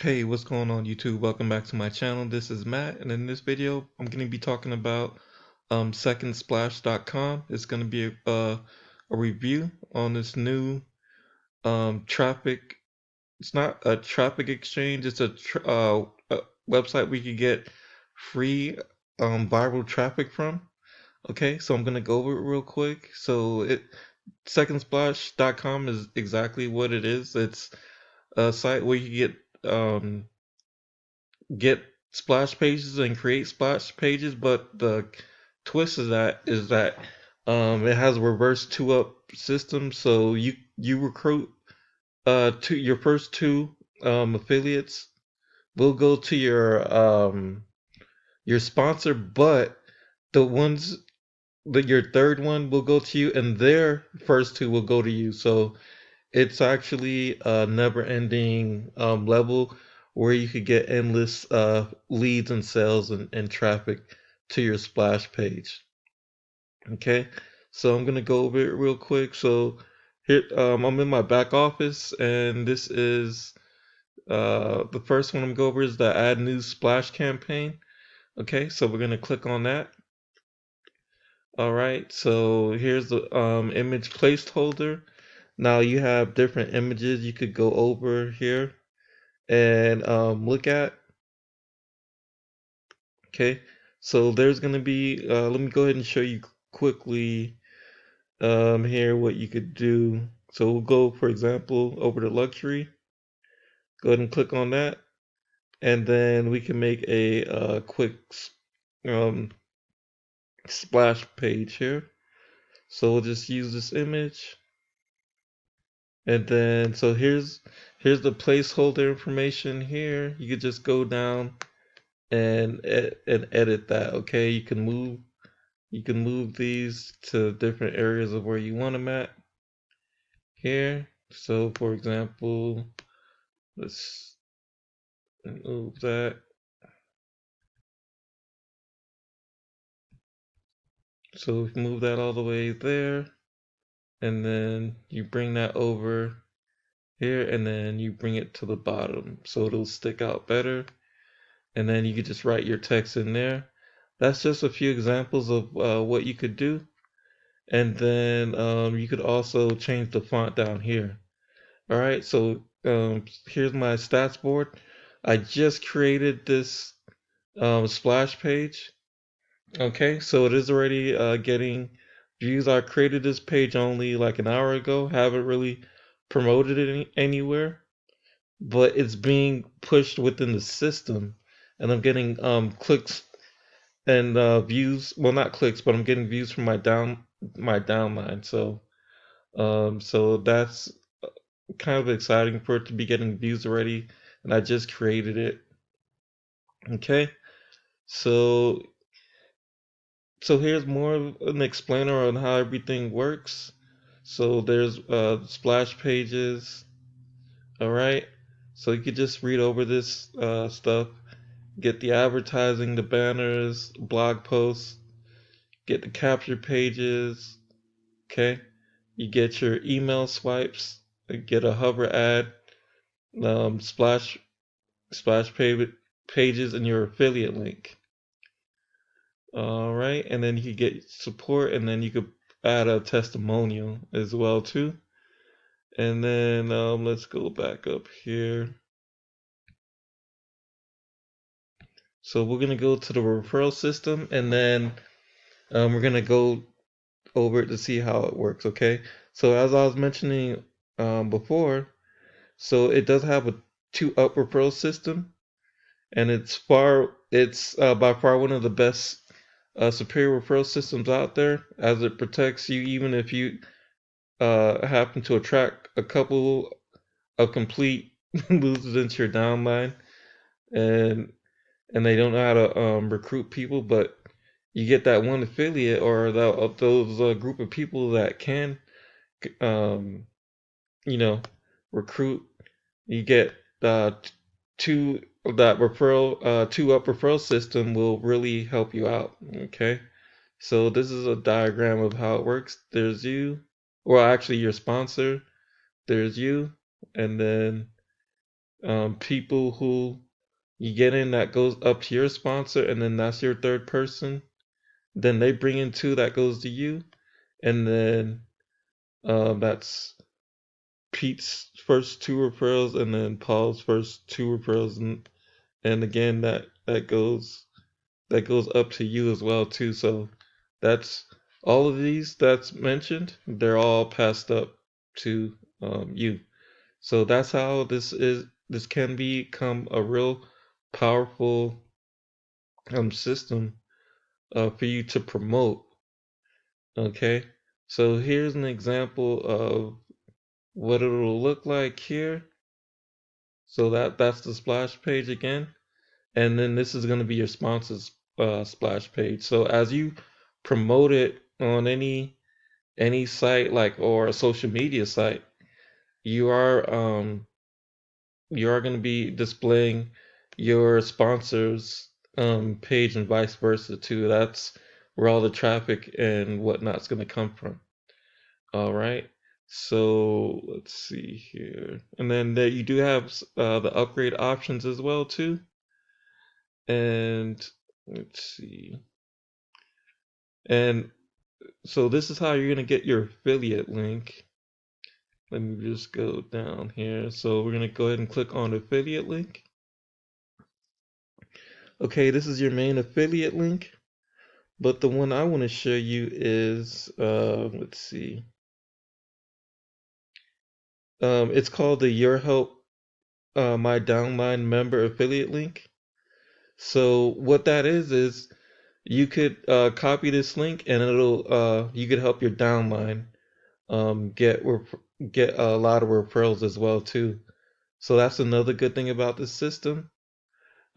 Hey, what's going on YouTube? Welcome back to my channel. This is Matt, and in this video I'm going to be talking about secondsplash.com. It's going to be a review on this new traffic. It's not a traffic exchange, it's a website we could get free viral traffic from. Okay, so I'm going to go over it real quick. Secondsplash.com is exactly what it is. It's a site where you get splash pages and create splash pages, but the twist of that is that it has a reverse two up system. So you recruit your first two affiliates will go to your sponsor, but the ones that your third one will go to you, and their first two will go to you. So it's actually a never-ending level where you could get endless leads and sales and traffic to your splash page. Okay, so I'm gonna go over it real quick. So here, I'm in my back office, and this is the first one I'm going over is the Add New Splash campaign. Okay, so we're gonna click on that. All right, so here's the image placeholder. Now you have different images you could go over here and look at. Okay, so there's going to be, let me go ahead and show you quickly here what you could do. So we'll go, for example, over to luxury. Go ahead and click on that. And then we can make a quick um, splash page here. So we'll just use this image. And then, so here's the placeholder information here. You could just go down and edit that. Okay, you can move these to different areas of where you want them at here. So for example, let's move that. So we can move that all the way there, and then you bring that over here, and then you bring it to the bottom so it'll stick out better. And then you could just write your text in there. That's just a few examples of what you could do. And then you could also change the font down here. All right, so here's my stats board. I just created this splash page. Okay, so it is already getting views. I created this page only like an hour ago. Haven't really promoted it anywhere, but it's being pushed within the system, and I'm getting clicks and views. Well, not clicks, but I'm getting views from my downline. So that's kind of exciting for it to be getting views already, and I just created it. Okay, so here's more of an explainer on how everything works. So there's splash pages. All right, so you could just read over this stuff, get the advertising, the banners, blog posts, get the capture pages. Okay, you get your email swipes, get a hover ad, splash pages, and your affiliate link. All right, and then you could get support, and then you could add a testimonial as well too. And then let's go back up here. So we're gonna go to the referral system, and then we're gonna go over it to see how it works. Okay, so as I was mentioning before, so it does have a 2-up referral system, and it's by far one of the best superior referral systems out there, as it protects you even if you happen to attract a couple of complete losers into your downline, and they don't know how to recruit people, but you get that one affiliate or those group of people that can um, you know recruit. You get two that referral 2-up referral system will really help you out. Okay, so this is a diagram of how it works. There's you, or actually your sponsor. There's you, and then people who you get in that goes up to your sponsor, and then that's your third person. Then they bring in two that goes to you, and then that's Pete's first two referrals, and then Paul's first two referrals, and again that goes up to you as well too. So that's all of these that's mentioned. They're all passed up to you. So that's how this can become a real powerful system for you to promote. Okay, so here's an example of what it'll look like here. So that's the splash page again, and then this is going to be your sponsors splash page. So as you promote it on any site like or a social media site, you are going to be displaying your sponsors page and vice versa too. That's where all the traffic and whatnot's going to come from. All right. So let's see here, and then there you do have the upgrade options as well too. And let's see, and so this is how you're going to get your affiliate link. Let me just go down here. So we're going to go ahead and click on affiliate link. Okay, this is your main affiliate link, but the one I want to show you is, let's see, it's called the Your Help My Downline Member Affiliate link. So what that is you could copy this link, and it'll you could help your downline get a lot of referrals as well too. So that's another good thing about this system.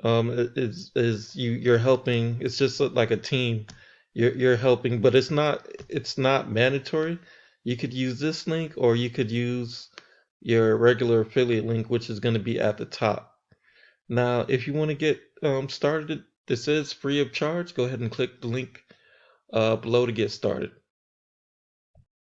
Is you're helping. It's just like a team. You're helping, but it's not mandatory. You could use this link, or you could use your regular affiliate link, which is going to be at the top. Now, if you want to get started, this is free of charge. Go ahead and click the link below to get started.